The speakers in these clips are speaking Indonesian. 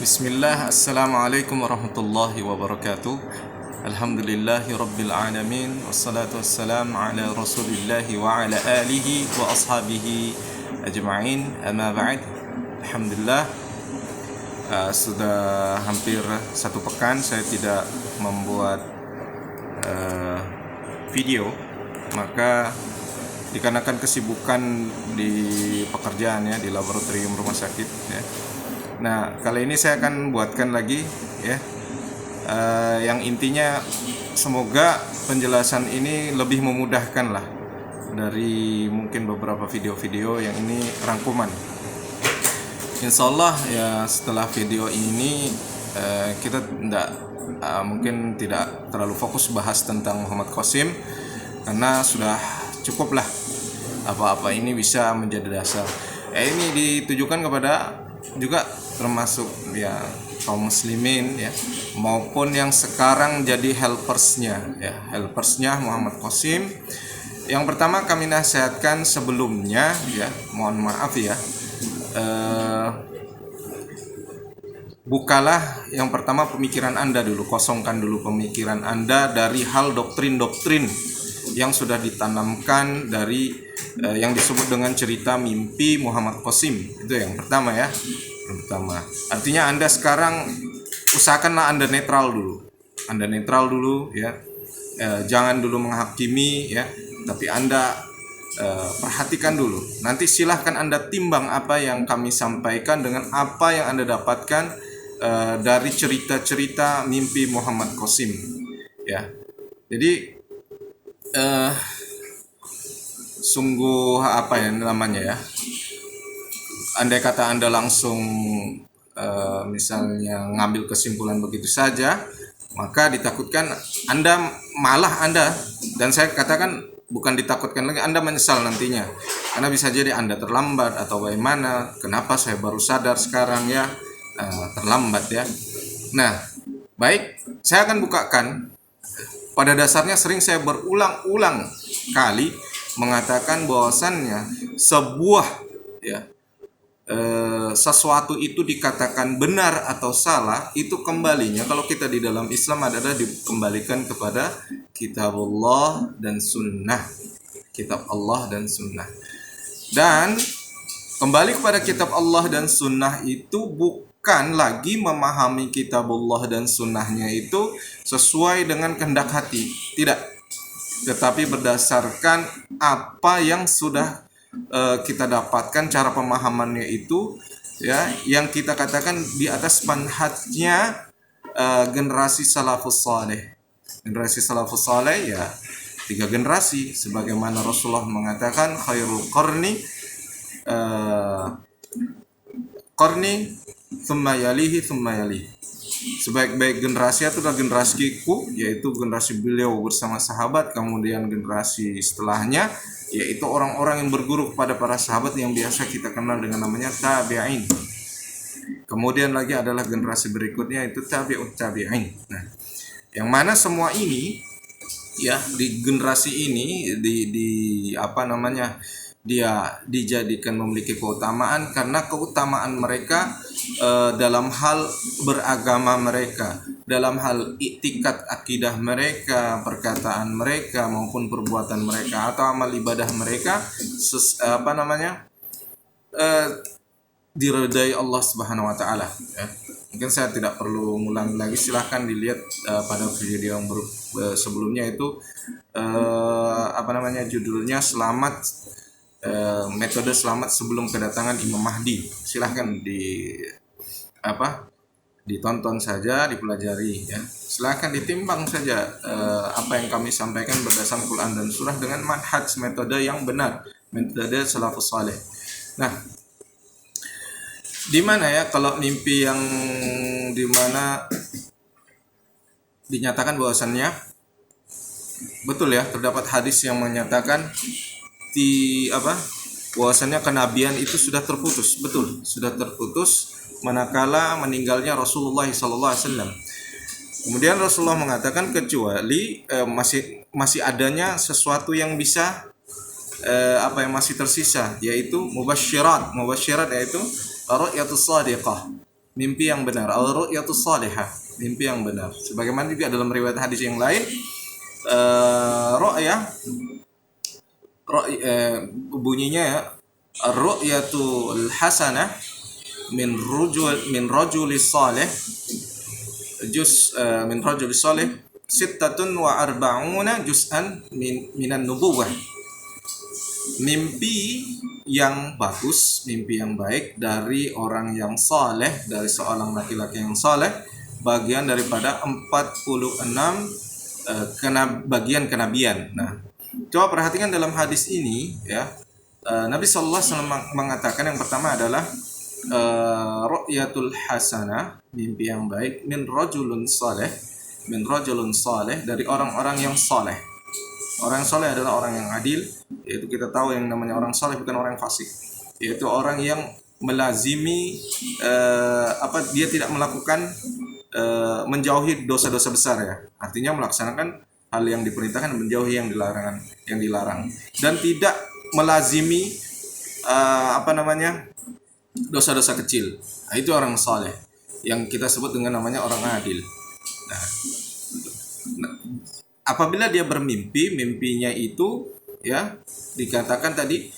Bismillah, Assalamualaikum warahmatullahi wabarakatuh. Alhamdulillahi rabbil alamin. Wassalatu wassalamu ala rasulillahi wa ala alihi wa ashabihi ajma'in. Amma ba'd. Alhamdulillah, sudah hampir satu pekan saya tidak membuat video. Maka dikarenakan kesibukan di pekerjaan ya, di laboratorium rumah sakit ya. Nah, kali ini saya akan buatkan lagi ya, yang intinya semoga penjelasan ini lebih memudahkan lah dari mungkin beberapa video-video yang ini rangkuman. Insya Allah ya, setelah video ini kita mungkin tidak terlalu fokus bahas tentang Muhammad Qasim, karena sudah cukuplah apa-apa ini bisa menjadi dasar. Ini ditujukan kepada juga termasuk ya kaum muslimin ya, maupun yang sekarang jadi helpersnya Muhammad Qasim. Yang pertama kami nasihatkan sebelumnya ya, mohon maaf ya, bukalah yang pertama pemikiran Anda dulu, kosongkan dulu pemikiran Anda dari hal doktrin-doktrin yang sudah ditanamkan dari yang disebut dengan cerita mimpi Muhammad Qasim. Itu yang pertama ya. Pertama, artinya Anda sekarang usahakanlah Anda netral dulu ya. Jangan dulu menghakimi ya, tapi Anda perhatikan dulu. Nanti silahkan Anda timbang apa yang kami sampaikan dengan apa yang Anda dapatkan dari cerita-cerita mimpi Muhammad Qasim ya. Jadi sungguh apa ya namanya ya, andai kata Anda langsung misalnya ngambil kesimpulan begitu saja, maka ditakutkan Anda dan saya katakan bukan ditakutkan lagi, Anda menyesal nantinya, karena bisa jadi Anda terlambat atau bagaimana, kenapa saya baru sadar sekarang ya, terlambat ya. Nah, baik, saya akan bukakan. Pada dasarnya sering saya berulang-ulang kali mengatakan bahwasannya sebuah ya, sesuatu itu dikatakan benar atau salah, itu kembalinya kalau kita di dalam Islam adalah dikembalikan kepada kitab Allah dan sunnah. Kitab Allah dan sunnah. Dan kembali kepada kitab Allah dan sunnah itu bukan lagi memahami kitab Allah dan sunnahnya itu sesuai dengan kehendak hati, tidak, tetapi berdasarkan apa yang sudah kita dapatkan cara pemahamannya itu ya, yang kita katakan di atas manhajnya generasi salafus saleh. Generasi salafus saleh ya 3 generasi, sebagaimana Rasulullah mengatakan khairul qarni thumma yalihi. Sebaik-baik generasi itu adalah generasiku, yaitu generasi beliau bersama sahabat, kemudian generasi setelahnya yaitu orang-orang yang berguru kepada para sahabat yang biasa kita kenal dengan namanya tabi'in. Kemudian lagi adalah generasi berikutnya itu tabi'ut tabi'in. Nah, yang mana semua ini ya, di generasi ini dia dijadikan memiliki keutamaan karena keutamaan mereka dalam hal beragama mereka, dalam hal iktikad akidah mereka, perkataan mereka maupun perbuatan mereka atau amal ibadah mereka diridai Allah Subhanahu wa taala ya. Mungkin saya tidak perlu ngulangi lagi, silahkan dilihat pada video yang sebelumnya itu judulnya metode selamat sebelum kedatangan Imam Mahdi. Silahkan ditonton saja, dipelajari ya. Silahkan ditimbang saja apa yang kami sampaikan berdasarkan Quran dan Surah dengan manhaj metode yang benar, metode salafus saleh. Nah, di mana ya kalau mimpi yang di mana dinyatakan bahwasannya betul ya, terdapat hadis yang menyatakan bahwasannya kenabian itu sudah terputus, betul, sudah terputus manakala meninggalnya Rasulullah SAW. Kemudian Rasulullah mengatakan kecuali masih adanya sesuatu yang bisa yang masih tersisa, yaitu mubasyirat yaitu ru'yatus shadiqah mimpi yang benar. Al-ru'yatus salihah, mimpi yang benar. Sebagaimana juga dalam riwayat hadis yang lain, bunyinya ya, ar-ru'yatul hasanah min rajulis salih min rajulis salih sittatun wa arba'una juz'an minan nubuwah. Mimpi yang bagus, mimpi yang baik dari orang yang saleh, dari seorang laki-laki yang saleh, bagian daripada 46 bagian kenabian. Nah, coba perhatikan dalam hadis ini ya, Nabi sallallahu alaihi wasallam mengatakan yang pertama adalah ru'yatul hasanah, mimpi yang baik, min rajulun saleh dari orang-orang yang saleh. Orang yang saleh adalah orang yang adil, yaitu kita tahu yang namanya orang saleh bukan orang fasik, yaitu orang yang melazimi dia tidak melakukan menjauhi dosa-dosa besar ya. Artinya melaksanakan hal yang diperintahkan dan menjauhi yang dilarang dan tidak melazimi dosa-dosa kecil. Nah, itu orang saleh yang kita sebut dengan namanya orang adil. Nah, apabila dia bermimpi, mimpinya itu ya dikatakan tadi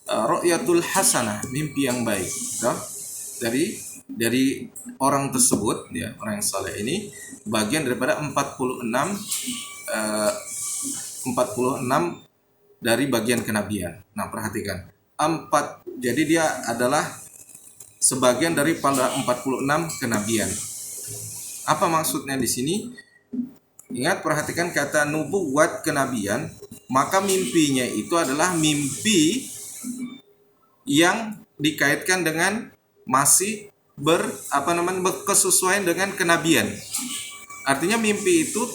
ru'yatul hasanah, mimpi yang baik, ya? dari orang tersebut ya, orang yang saleh ini bagian daripada 46 dari bagian kenabian. Nah, perhatikan. Jadi dia adalah sebagian daripada 46 kenabian. Apa maksudnya di sini? Ingat, perhatikan kata nubuwat, kenabian, maka mimpinya itu adalah mimpi yang dikaitkan dengan masih berkesesuaian dengan kenabian. Artinya mimpi itu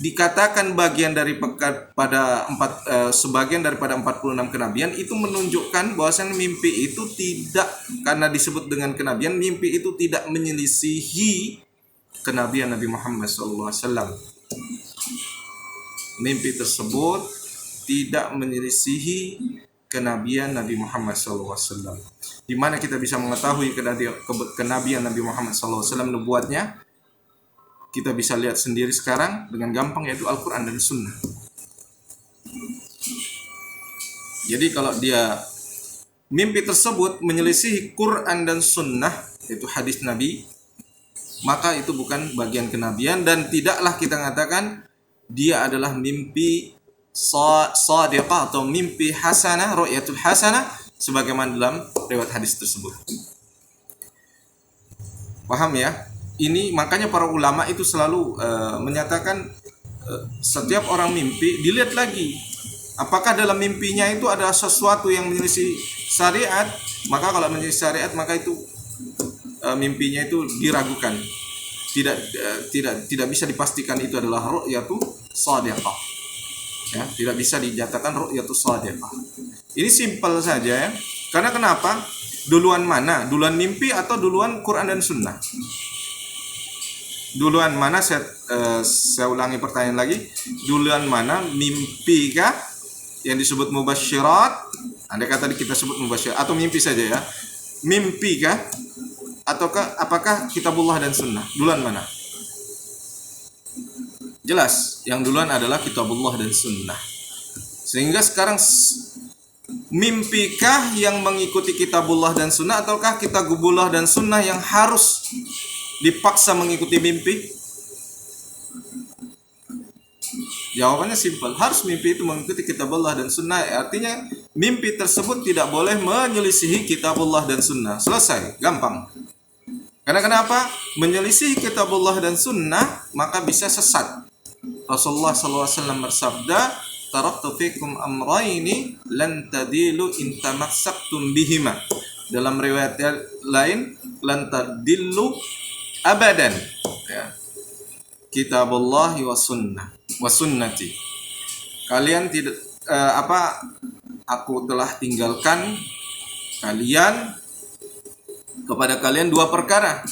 dikatakan sebagian daripada 46 kenabian, itu menunjukkan bahwasanya mimpi itu tidak, karena disebut dengan kenabian, mimpi itu tidak menyelisihi kenabian Nabi Muhammad SAW. Mimpi tersebut tidak menyelisihi kenabian Nabi Muhammad SAW. Di mana kita bisa mengetahui kenabian Nabi Muhammad SAW, nubuatnya? Kita bisa lihat sendiri sekarang dengan gampang, yaitu Al-Quran dan Sunnah. Jadi kalau dia mimpi tersebut menyelisihi Quran dan Sunnah, yaitu hadis Nabi, maka itu bukan bagian kenabian, dan tidaklah kita katakan dia adalah mimpi shadiqah atau mimpi hasanah, ru'yatul hasanah, sebagaimana dalam riwayat hadis tersebut. Paham ya? Ini makanya para ulama itu selalu menyatakan setiap orang mimpi dilihat lagi apakah dalam mimpinya itu ada sesuatu yang menyelisih syariat. Maka kalau menyelisih syariat, maka itu mimpinya itu diragukan, tidak bisa dipastikan itu adalah ru'yatu shadiqah ya, tidak bisa dinyatakan ru'yatu shadiqah. Ini simpel saja ya. Karena kenapa? Duluan mana? Duluan mimpi atau duluan Quran dan Sunnah? Duluan mana? Saya ulangi pertanyaan lagi. Duluan mana? Mimpi kah yang disebut mubasyirat? Andai kata kita sebut mubasyirat, atau mimpi saja ya. Mimpi kah? Ataukah apakah kitabullah dan sunnah? Duluan mana? Jelas, yang duluan adalah kitabullah dan sunnah. Sehingga sekarang mimpikah yang mengikuti kitabullah dan sunnah, ataukah kitabullah dan sunnah yang harus dipaksa mengikuti mimpi? Jawabannya simpel, harus mimpi itu mengikuti kitabullah dan sunnah. Artinya mimpi tersebut tidak boleh menyelisihi kitabullah dan sunnah. Selesai, gampang. Karena kenapa? Menyelisih kitabullah dan sunnah maka bisa sesat. Rasulullah SAW bersabda, taraktu fikum amraini lan tadilu in tamassaktum bihima. Dalam riwayat lain, lan tadillu abadan. Ya. Kitabullah wa sunnati. Kalian tidak aku telah tinggalkan kepada kalian dua perkara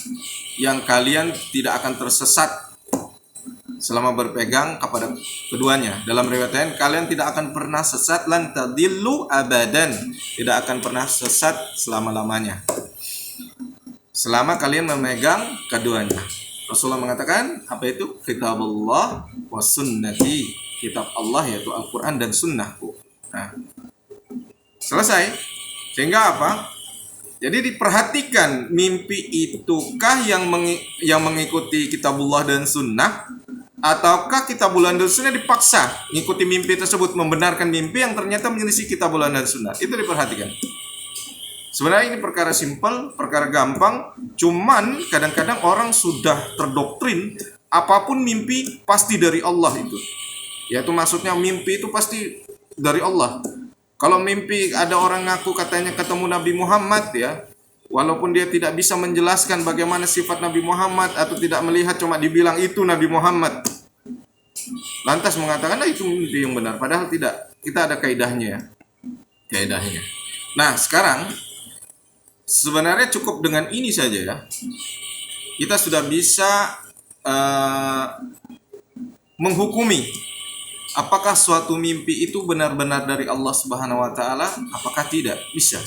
yang kalian tidak akan tersesat selama berpegang kepada keduanya. Dalam riwayat lain, kalian tidak akan pernah sesat, lan tadillu abadan, tidak akan pernah sesat selama-lamanya. selama kalian memegang keduanya. Rasulullah mengatakan apa itu? Kitabullah wa sunnati. Kitab Allah yaitu Al-Quran dan sunnahku. Nah, selesai. Sehingga apa? Jadi diperhatikan, mimpi itukah yang mengikuti kitabullah dan sunnah, ataukah kitabullah dan sunnah dipaksa mengikuti mimpi tersebut, membenarkan mimpi yang ternyata menyelisih kitabullah dan sunnah. Itu diperhatikan. Sebenarnya ini perkara simpel, perkara gampang, cuman kadang-kadang orang sudah terdoktrin apapun mimpi pasti dari Allah itu. Yaitu maksudnya mimpi itu pasti dari Allah. Kalau mimpi ada orang ngaku katanya ketemu Nabi Muhammad ya, walaupun dia tidak bisa menjelaskan bagaimana sifat Nabi Muhammad atau tidak melihat, cuma dibilang itu Nabi Muhammad. Lantas mengatakan itu mimpi yang benar, padahal tidak. Kita ada kaidahnya ya. Kaidahnya. Nah, sekarang sebenarnya cukup dengan ini saja ya. Kita sudah bisa menghukumi apakah suatu mimpi itu benar-benar dari Allah Subhanahu wa taala, apakah tidak? Bisa.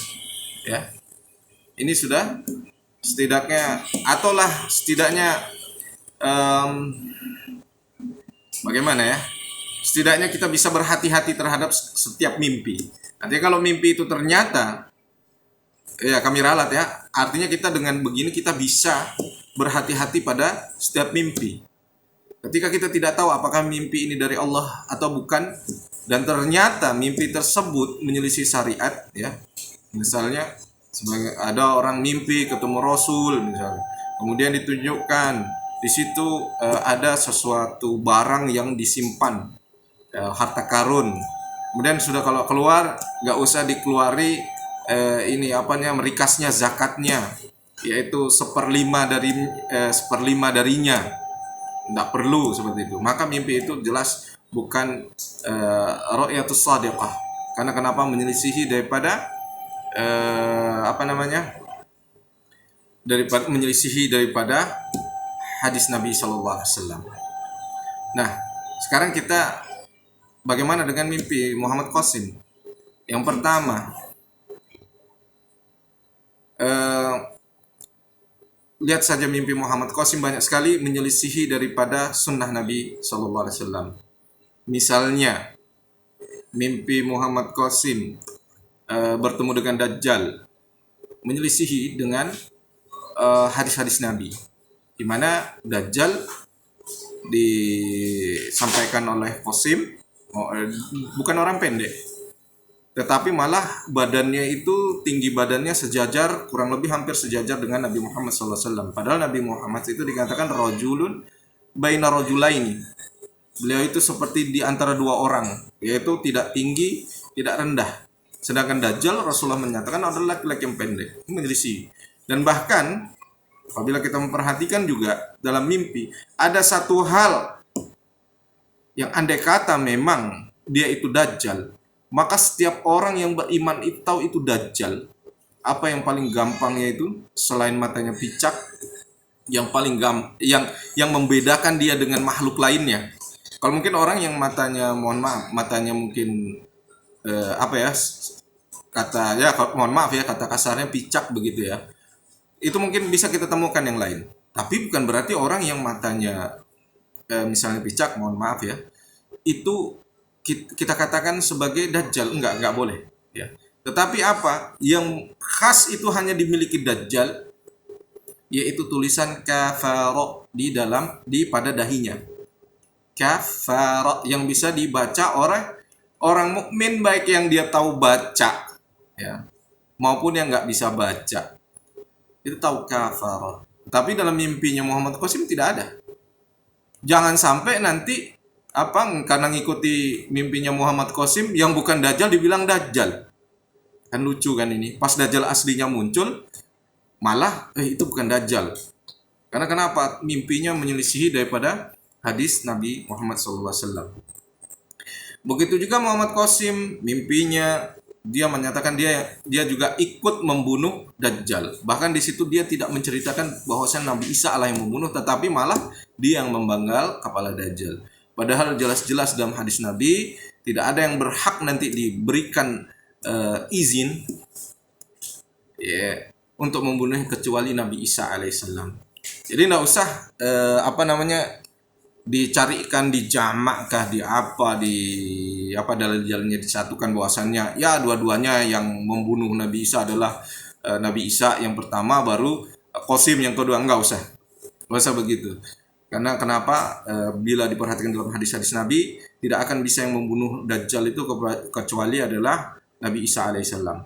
Ya. Ini sudah setidaknya bagaimana ya? Setidaknya kita bisa berhati-hati terhadap setiap mimpi. Nanti kalau mimpi itu ternyata ya kami ralat ya, artinya kita dengan begini kita bisa berhati-hati pada setiap mimpi. Ketika kita tidak tahu apakah mimpi ini dari Allah atau bukan, dan ternyata mimpi tersebut menyelisih syariat ya. Misalnya sebagai ada orang mimpi ketemu Rasul misalnya. Kemudian ditunjukkan di situ ada sesuatu barang yang disimpan, harta karun. Kemudian sudah kalau keluar nggak usah dikeluari merikasnya, zakatnya, yaitu 1/5 darinya. Tidak perlu seperti itu. Maka mimpi itu jelas bukan ru'yatus shadiqah. Karena kenapa? Menyelisihi daripada daripada hadis Nabi Shallallahu Alaihi Wasallam. Nah, sekarang kita bagaimana dengan mimpi Muhammad Qasim? Yang pertama, lihat saja mimpi Muhammad Qasim banyak sekali menyelisihi daripada sunnah Nabi Sallallahu Alaihi Wasallam. Misalnya mimpi Muhammad Qasim bertemu dengan Dajjal menyelisihi dengan hadis-hadis Nabi, di mana Dajjal disampaikan oleh Qasim bukan orang pendek, tetapi malah badannya itu tinggi badannya sejajar, kurang lebih hampir sejajar dengan Nabi Muhammad SAW. Padahal Nabi Muhammad itu dikatakan rajulun baina rajulaini. Beliau itu seperti di antara dua orang, yaitu tidak tinggi, tidak rendah. Sedangkan Dajjal Rasulullah menyatakan adalah laki-laki yang pendek, menyelisih. Dan bahkan apabila kita memperhatikan juga dalam mimpi, ada satu hal yang andai kata memang dia itu Dajjal, maka setiap orang yang beriman itu tahu itu Dajjal. Apa yang paling gampangnya itu selain matanya picak, yang paling yang membedakan dia dengan makhluk lainnya. Kalau mungkin orang yang matanya, mohon maaf, matanya mungkin kata kasarnya picak begitu ya. Itu mungkin bisa kita temukan yang lain. Tapi bukan berarti orang yang matanya misalnya picak, mohon maaf ya, itu kita katakan sebagai Dajjal. Enggak boleh ya. Tetapi apa yang khas itu hanya dimiliki Dajjal, yaitu tulisan kafara di pada dahinya. Kafara yang bisa dibaca orang mukmin, baik yang dia tahu baca ya maupun yang nggak bisa baca, itu tahu kafara. Tapi dalam mimpinya Muhammad Qasim tidak ada. Jangan sampai nanti karena ngikuti mimpinya Muhammad Qasim yang bukan Dajjal dibilang Dajjal. Kan lucu kan ini. Pas Dajjal aslinya muncul malah itu bukan Dajjal. Karena kenapa? Mimpinya menyelisihi daripada hadis Nabi Muhammad SAW. Begitu juga Muhammad Qasim, mimpinya dia menyatakan dia juga ikut membunuh Dajjal. Bahkan di situ dia tidak menceritakan bahwasanya Nabi Isa Allah yang membunuh, tetapi malah dia yang membanggal kepala Dajjal. Padahal jelas-jelas dalam hadis Nabi tidak ada yang berhak nanti diberikan izin untuk membunuhnya kecuali Nabi Isa alaihissalam. Jadi nggak usah dicarikan di jamak kah, di apa dalil-dalilnya disatukan bahwasannya ya dua-duanya yang membunuh Nabi Isa adalah Nabi Isa yang pertama, baru Qasim yang kedua. Nggak usah begitu. Karena kenapa? Bila diperhatikan dalam hadis-hadis Nabi, tidak akan bisa yang membunuh Dajjal itu kecuali adalah Nabi Isa alaihissalam.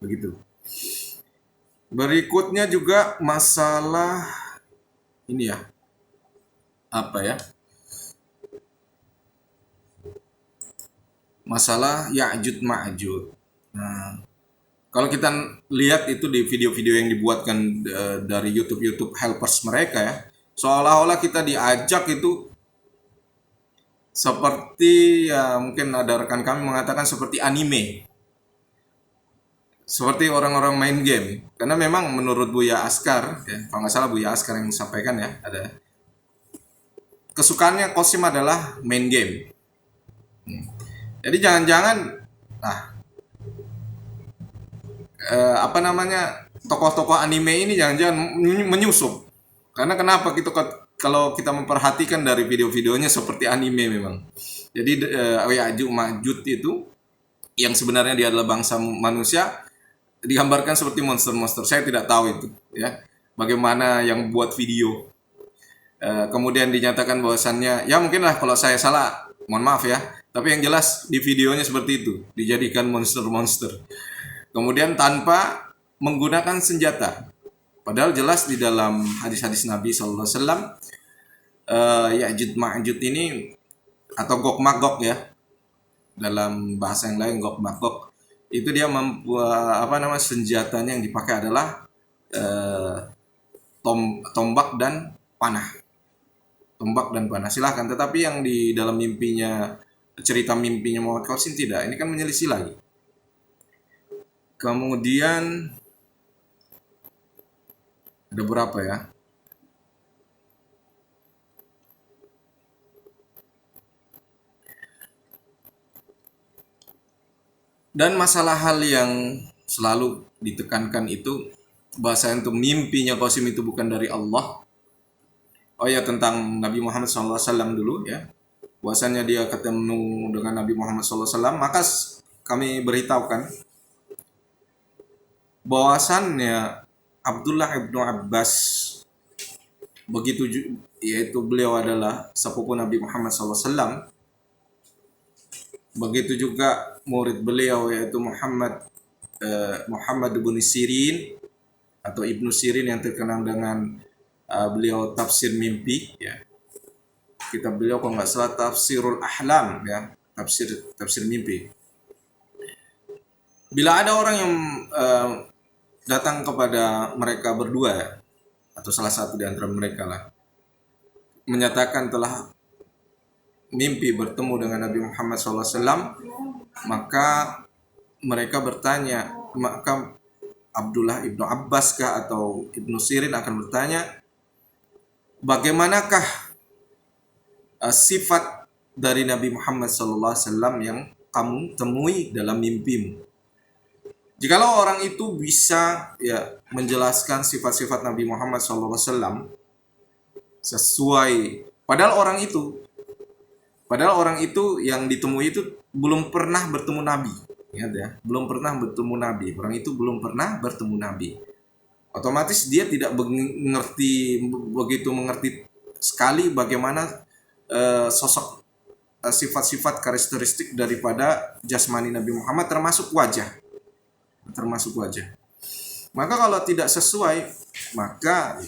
Begitu. Berikutnya juga masalah ini ya, masalah Ya'juj Ma'juj. Nah, kalau kita lihat itu di video-video yang dibuatkan dari YouTube helpers mereka ya, seolah-olah kita diajak itu seperti ya, mungkin ada rekan kami mengatakan seperti anime, seperti orang-orang main game. Karena memang menurut Buya Askar ya, kalau nggak salah Buya Askar yang sampaikan ya, ada kesukaannya Qasim adalah main game. Jadi jangan-jangan tokoh-tokoh anime ini jangan-jangan menyusup. Karena kenapa gitu, kalau kita memperhatikan dari video-videonya seperti anime memang. Jadi Ya'juj Ma'juj itu yang sebenarnya dia adalah bangsa manusia digambarkan seperti monster-monster. Saya tidak tahu itu ya, bagaimana yang buat video. Kemudian dinyatakan bahwasannya ya mungkinlah kalau saya salah, mohon maaf ya, tapi yang jelas di videonya seperti itu, dijadikan monster-monster. Kemudian tanpa menggunakan senjata. Padahal jelas di dalam hadis-hadis Nabi SAW, Ya'juj Ma'juj ini atau Gog Magog ya, dalam bahasa yang lain Gog Magog, itu dia senjatanya yang dipakai adalah tombak dan panah. Tombak dan panah, silahkan. Tetapi yang di dalam cerita mimpinya Muhammad Qasim tidak. Ini kan menyelisih lagi. Kemudian ada berapa ya? Dan masalah hal yang selalu ditekankan itu bahasa untuk mimpinya Qasim itu bukan dari Allah. Oh ya, tentang Nabi Muhammad SAW dulu ya, bahwasanya dia ketemu dengan Nabi Muhammad SAW, maka kami beritahukan bahwasannya Abdullah ibnu Abbas, yaitu beliau adalah sepupu Nabi Muhammad SAW, begitu juga murid beliau yaitu Muhammad ibnu Sirin atau Ibnu Sirin yang terkenal dengan beliau tafsir mimpi ya. Kitab beliau kalau nggak salah Tafsirul Ahlam ya, tafsir mimpi. Bila ada orang yang datang kepada mereka berdua atau salah satu di antara mereka lah, menyatakan telah mimpi bertemu dengan Nabi Muhammad SAW, maka mereka bertanya, maka Abdullah ibnu Abbas kah atau Ibnu Sirin akan bertanya, bagaimanakah sifat dari Nabi Muhammad SAW yang kamu temui dalam mimpimu? Jikalau orang itu bisa ya menjelaskan sifat-sifat Nabi Muhammad SAW sesuai, padahal orang itu yang ditemui itu belum pernah bertemu Nabi, ya, belum pernah bertemu Nabi. Orang itu belum pernah bertemu Nabi. Otomatis dia tidak begitu mengerti sekali bagaimana sosok sifat-sifat karakteristik daripada jasmani Nabi Muhammad, termasuk wajah. Maka kalau tidak sesuai, maka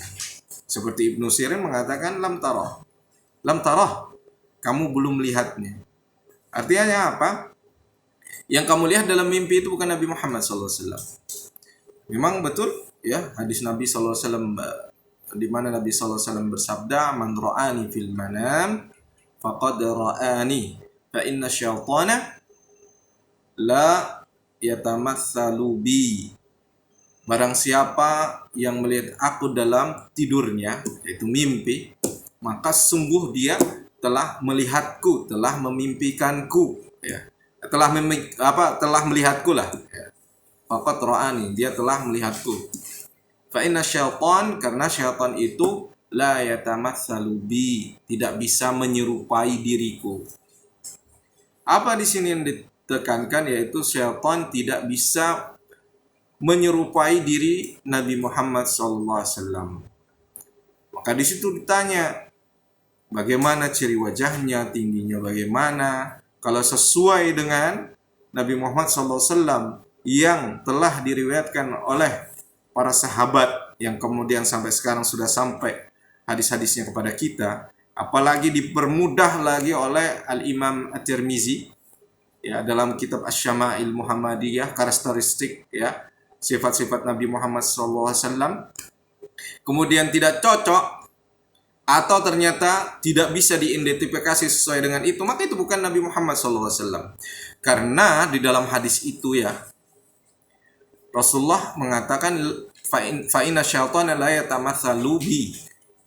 seperti Ibnu Sirin mengatakan lam tarah, kamu belum melihatnya. Artinya apa? Yang kamu lihat dalam mimpi itu bukan Nabi Muhammad SAW. Memang betul ya, hadis Nabi SAW di mana Nabi SAW bersabda, man ra'ani fil manam faqad ra'ani fa inna syaitana la yatamatsalu bi. Barang siapa yang melihat aku dalam tidurnya, yaitu mimpi, maka sungguh dia telah melihatku, telah memimpikanku ya. Telah melihatku lah ya. Faqad ra'ani, dia telah melihatku. Fa inna syaitan, karena syaitan itu la yatamatsalu bi, tidak bisa menyerupai diriku. Apa di sini yang ditekankan, yaitu syaitan tidak bisa menyerupai diri Nabi Muhammad SAW. Maka di situ ditanya, bagaimana ciri wajahnya, tingginya bagaimana? Kalau sesuai dengan Nabi Muhammad SAW yang telah diriwayatkan oleh para sahabat yang kemudian sampai sekarang sudah sampai hadis-hadisnya kepada kita, apalagi dipermudah lagi oleh Al-Imam At-Tirmizi ya dalam kitab Asy-Syama'il Muhammadiyah, karakteristik ya sifat-sifat Nabi Muhammad SAW, kemudian tidak cocok atau ternyata tidak bisa diidentifikasi sesuai dengan itu, maka itu bukan Nabi Muhammad SAW. Karena di dalam hadis itu ya, Rasulullah mengatakan fa inna syaitana la yatamatsalu bi,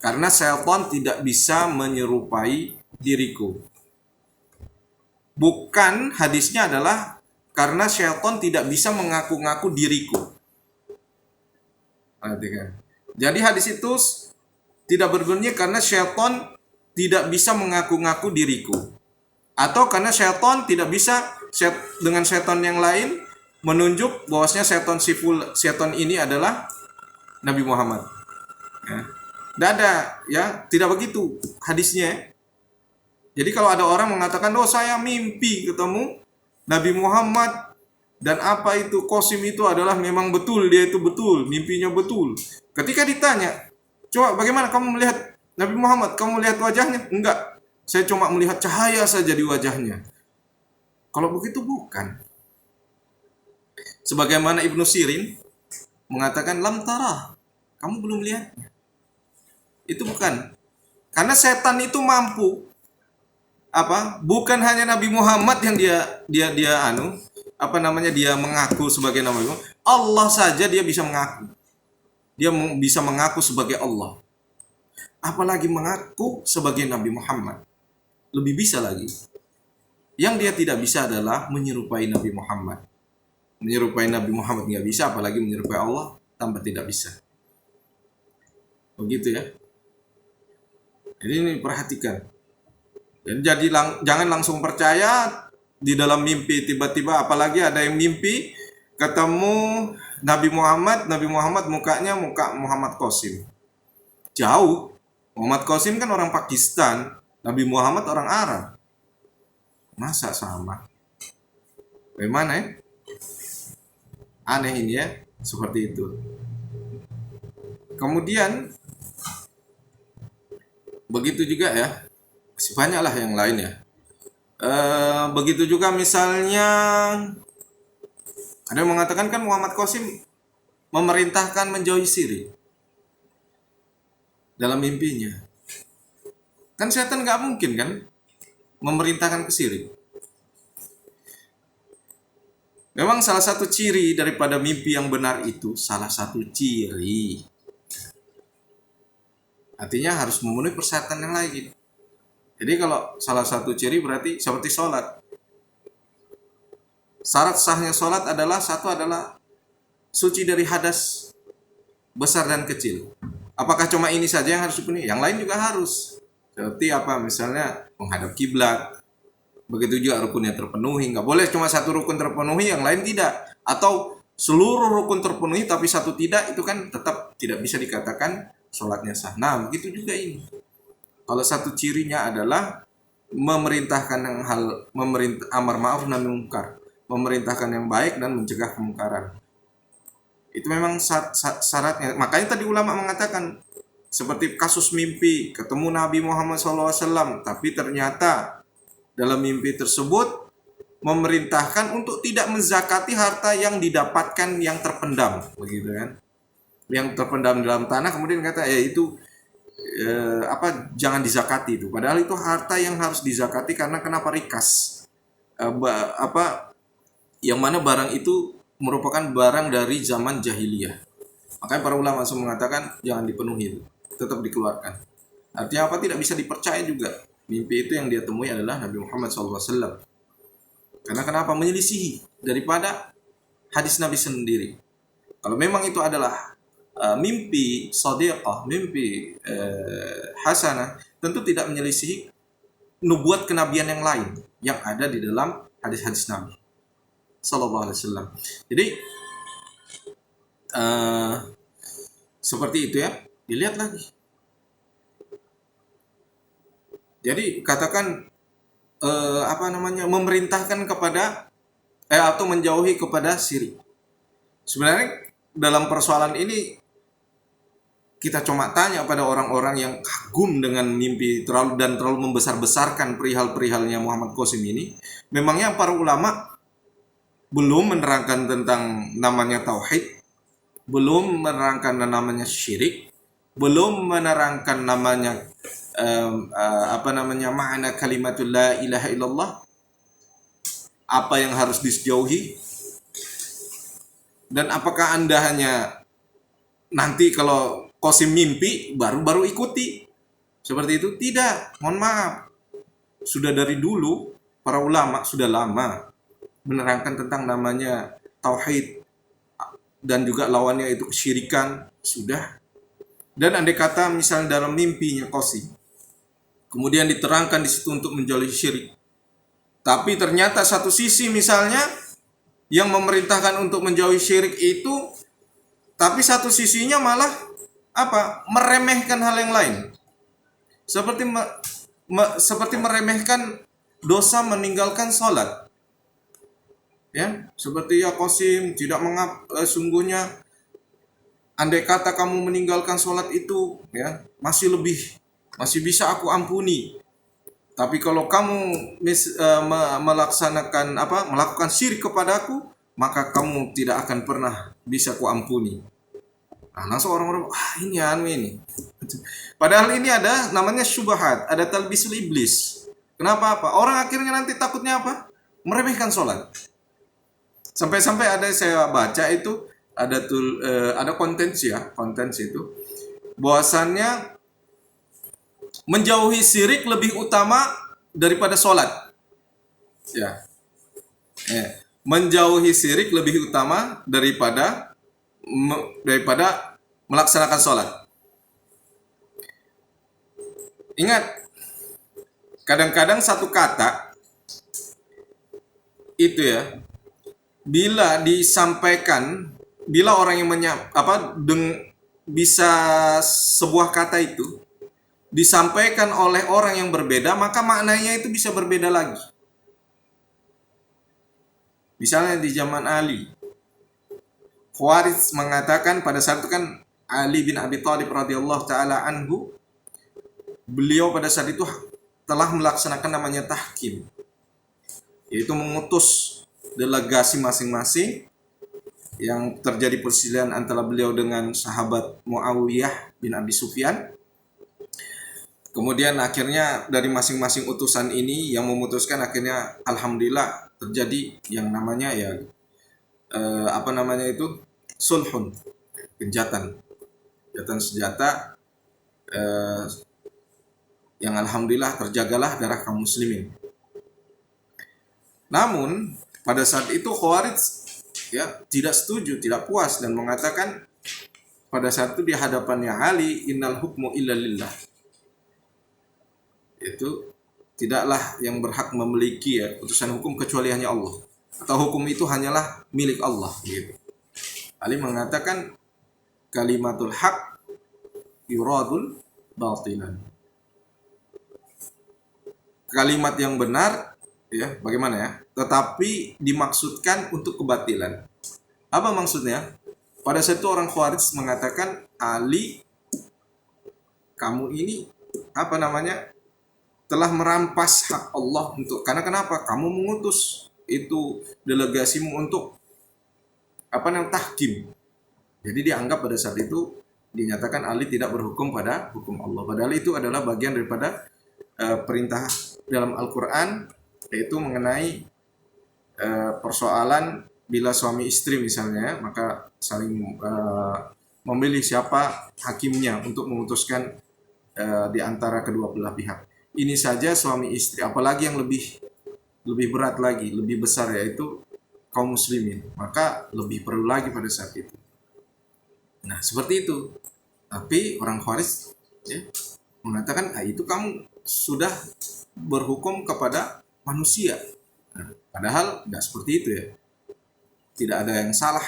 karena syaitan tidak bisa menyerupai diriku. Bukan, hadisnya adalah karena syaitan tidak bisa mengaku-ngaku diriku. Perhatikan. Jadi hadis itu tidak berbunyi karena syaitan tidak bisa mengaku-ngaku diriku, atau karena syaitan tidak bisa dengan syaitan yang lain menunjuk bahwasanya syaitan ini adalah Nabi Muhammad. Ya. Tidak ada, ya, tidak begitu hadisnya. Jadi kalau ada orang mengatakan, oh saya mimpi ketemu Nabi Muhammad dan apa itu Qasim itu adalah memang betul, dia itu betul, mimpinya betul. Ketika ditanya, coba bagaimana kamu melihat Nabi Muhammad? Kamu melihat wajahnya? Enggak, saya cuma melihat cahaya saja di wajahnya. Kalau begitu bukan. Sebagaimana Ibnu Sirin mengatakan lam tarah, kamu belum lihatnya. Itu bukan. Karena setan itu mampu bukan hanya Nabi Muhammad yang dia mengaku sebagai Nabi Muhammad. Allah saja dia bisa mengaku. Dia bisa mengaku sebagai Allah. Apalagi mengaku sebagai Nabi Muhammad. Lebih bisa lagi. Yang dia tidak bisa adalah menyerupai Nabi Muhammad. Menyerupai Nabi Muhammad nggak bisa, apalagi menyerupai Allah tambah tidak bisa. Begitu ya. Jadi ini perhatikan. Jadi jangan langsung percaya di dalam mimpi tiba-tiba, apalagi ada yang mimpi ketemu Nabi Muhammad mukanya muka Muhammad Qasim. Jauh. Muhammad Qasim kan orang Pakistan, Nabi Muhammad orang Arab. Masa sama? Bagaimana ya? Aneh ini ya, seperti itu. Kemudian begitu juga ya, masih banyak lah yang lain ya. Begitu juga misalnya ada yang mengatakan kan Muhammad Qasim memerintahkan menjauhi syirik dalam mimpinya. Kan setan nggak mungkin kan memerintahkan ke syirik. Memang salah satu ciri daripada mimpi yang benar itu, salah satu ciri, artinya harus memenuhi persyaratan yang lain. Jadi kalau salah satu ciri berarti seperti sholat. Syarat sahnya sholat adalah suci dari hadas besar dan kecil. Apakah cuma ini saja yang harus dipenuhi? Yang lain juga harus. Seperti misalnya menghadap kiblat. Begitu juga rukunnya terpenuhi. Nggak boleh cuma satu rukun terpenuhi, yang lain tidak. Atau seluruh rukun terpenuhi tapi satu tidak, itu kan tetap tidak bisa dikatakan sholatnya sah. Nah, begitu juga ini. Kalau satu cirinya adalah memerintahkan amar ma'ruf nahi munkar, memerintahkan yang baik dan mencegah kemungkaran. Itu memang syaratnya. Makanya tadi ulama mengatakan seperti kasus mimpi ketemu Nabi Muhammad SAW, tapi ternyata dalam mimpi tersebut memerintahkan untuk tidak menzakati harta yang didapatkan yang terpendam, begitu kan? Yang terpendam dalam tanah, kemudian kata itu jangan dizakati itu. Padahal itu harta yang harus dizakati karena kenapa rikas. Yang mana barang itu merupakan barang dari zaman jahiliyah. Makanya para ulama langsung mengatakan jangan dipenuhi itu, tetap dikeluarkan. Artinya tidak bisa dipercaya juga. Mimpi itu yang dia temui adalah Nabi Muhammad SAW. Karena kenapa? Menyelisihi daripada hadis Nabi sendiri. Kalau memang itu adalah mimpi shadiqah, mimpi hasanah, tentu tidak menyelisihi nubuat kenabian yang lain yang ada di dalam hadis-hadis Nabi Sallallahu Alaihi Wasallam. Jadi seperti itu ya, dilihat lagi. Jadi katakan memerintahkan kepada atau menjauhi kepada syirik. Sebenarnya dalam persoalan ini kita cuma tanya pada orang-orang yang kagum dengan mimpi terlalu membesar-besarkan perihal-perihalnya Muhammad Qasim ini. Memangnya para ulama belum menerangkan tentang namanya tauhid, belum menerangkan namanya syirik, belum menerangkan namanya makna kalimatul la ilaha illallah, apa yang harus dijauhi, dan apakah Anda hanya nanti kalau Qasim mimpi baru ikuti seperti itu? Tidak, mohon maaf, sudah dari dulu para ulama sudah lama menerangkan tentang namanya tauhid dan juga lawannya itu kesyirikan, sudah. Dan andai kata misalnya dalam mimpinya Qasim kemudian diterangkan di situ untuk menjauhi syirik, tapi ternyata satu sisi misalnya yang memerintahkan untuk menjauhi syirik itu, tapi satu sisinya malah meremehkan hal yang lain, seperti meremehkan dosa meninggalkan sholat, ya, seperti ya Qasim tidak sungguhnya andai kata kamu meninggalkan sholat itu, ya, masih bisa aku ampuni. Tapi kalau kamu melakukan syirik kepadaku, maka kamu tidak akan pernah bisa kuampuni. Nah, langsung orang-orang, ini. Padahal ini ada namanya syubhat, ada talbisul iblis. Kenapa? Orang akhirnya nanti takutnya meremehkan sholat. Sampai-sampai ada saya baca itu ada konten itu bahwasannya menjauhi syirik lebih utama daripada sholat. Ya. Menjauhi syirik lebih utama daripada melaksanakan sholat. Ingat, kadang-kadang satu kata itu ya, bila disampaikan, bila orang yang bisa sebuah kata itu disampaikan oleh orang yang berbeda, maka maknanya itu bisa berbeda lagi. Misalnya di zaman Ali, Khawarij mengatakan pada saat itu kan Ali bin Abi Thalib radhiyallahu taala anhu, beliau pada saat itu telah melaksanakan namanya tahkim, yaitu mengutus delegasi masing-masing yang terjadi perselisihan antara beliau dengan sahabat Muawiyah bin Abi Sufyan. Kemudian akhirnya dari masing-masing utusan ini yang memutuskan, akhirnya alhamdulillah terjadi yang namanya sulhun, genjatan senjata, yang alhamdulillah terjagalah darah kaum muslimin. Namun pada saat itu Khawarij tidak setuju, tidak puas, dan mengatakan pada saat itu di hadapannya Ali, innal hukmu illa lillah, itu tidaklah yang berhak memiliki putusan hukum kecuali hanya Allah, atau hukum itu hanyalah milik Allah, gitu. Ali mengatakan kalimatul haq yuradul batilan, kalimat yang benar, ya, bagaimana ya, tetapi dimaksudkan untuk kebatilan. Apa maksudnya? Pada saat itu orang Khawarij mengatakan, Ali, kamu ini telah merampas hak Allah karena kenapa? Kamu mengutus itu delegasimu untuk tahkim. Jadi dianggap pada saat itu dinyatakan Ali tidak berhukum pada hukum Allah. Padahal itu adalah bagian daripada perintah dalam Al-Quran, yaitu mengenai persoalan bila suami istri misalnya, maka saling memilih siapa hakimnya untuk memutuskan di antara kedua belah pihak. Ini saja suami istri, apalagi yang lebih berat lagi, lebih besar, yaitu kaum muslimin, maka lebih perlu lagi pada saat itu. Nah, seperti itu. Tapi orang Khawarij ya, mengatakan itu kamu sudah berhukum kepada manusia. Nah, padahal tidak seperti itu ya. Tidak ada yang salah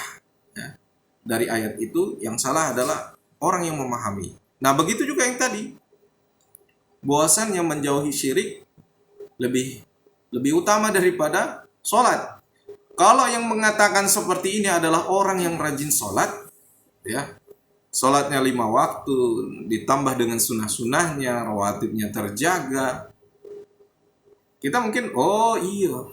ya. Dari ayat itu yang salah adalah orang yang memahami. Nah, begitu juga yang tadi. Bahwasannya menjauhi syirik lebih utama daripada sholat. Kalau yang mengatakan seperti ini adalah orang yang rajin sholat, ya, sholatnya 5 waktu, ditambah dengan sunnah-sunnahnya, rawatibnya terjaga. Kita mungkin, oh iya,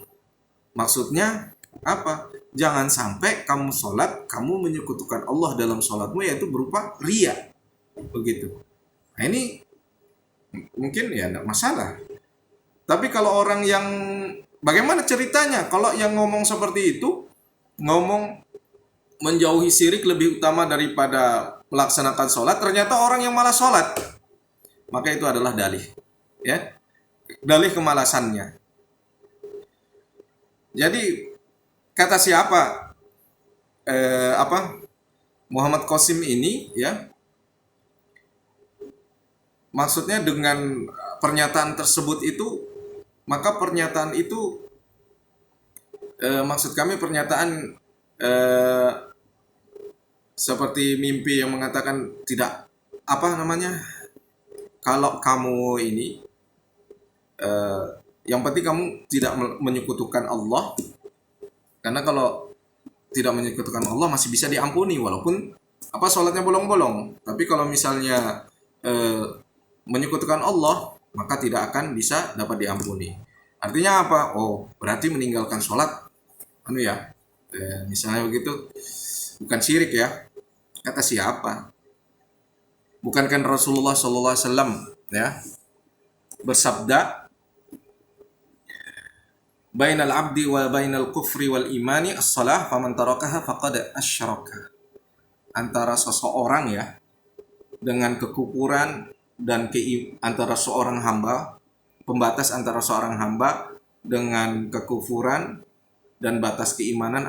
maksudnya apa? Jangan sampai kamu sholat, kamu menyekutukan Allah dalam sholatmu, yaitu berupa ria. Begitu. Nah ini mungkin ya tidak masalah. Tapi kalau orang yang, bagaimana ceritanya? Kalau yang ngomong seperti itu, ngomong menjauhi syirik lebih utama daripada melaksanakan sholat, ternyata orang yang malah sholat, maka itu adalah dalih, ya, dalih kemalasannya. Jadi kata siapa? Muhammad Qasim ini, ya, maksudnya dengan pernyataan tersebut itu, maka pernyataan itu maksud kami pernyataan seperti mimpi yang mengatakan tidak, apa namanya, kalau kamu ini yang penting kamu tidak menyekutukan Allah, karena kalau tidak menyekutukan Allah masih bisa diampuni walaupun apa sholatnya bolong-bolong. Tapi kalau misalnya menyekutukan Allah, maka tidak akan bisa dapat diampuni. Artinya apa? Oh, berarti meninggalkan sholat, misalnya begitu, bukan syirik ya. Kata siapa? Bukankah Rasulullah SAW ya bersabda, bainal abdi wa bainal kufri wal imani as-salah, faman tarakaha faqad asyraka. Antara seseorang ya dengan kekufuran dan antara seorang hamba, pembatas antara seorang hamba dengan kekufuran dan batas keimanan